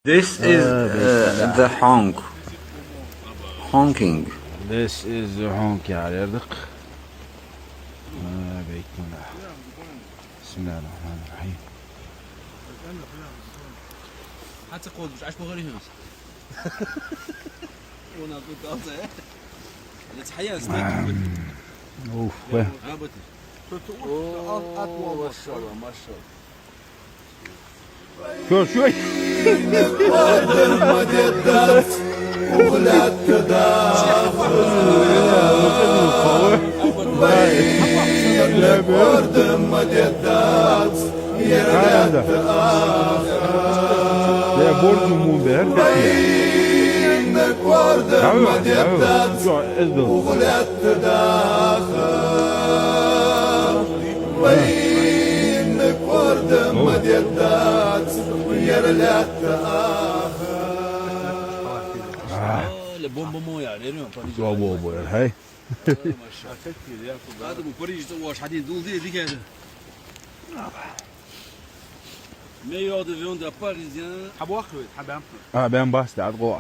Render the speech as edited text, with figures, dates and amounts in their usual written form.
This is the honking. This is the honk ya derdik. Beytullah. Bismillahirrahmanirrahim. حتى قول مش عاجبه غير هنا وانا قلت قاطع تحيا ستيك اوف وين عابتي ما شاء الله ما شاء الله شو شوي يا برج مودر انك ورد مددت وغلت تداخل وينك ورد مددت ويرلت تاخر لبوم مو يعني بو هاي هذا مو بريج واش حدين دول دي كذا meilleur avion de Parisien. ben bastard, gros,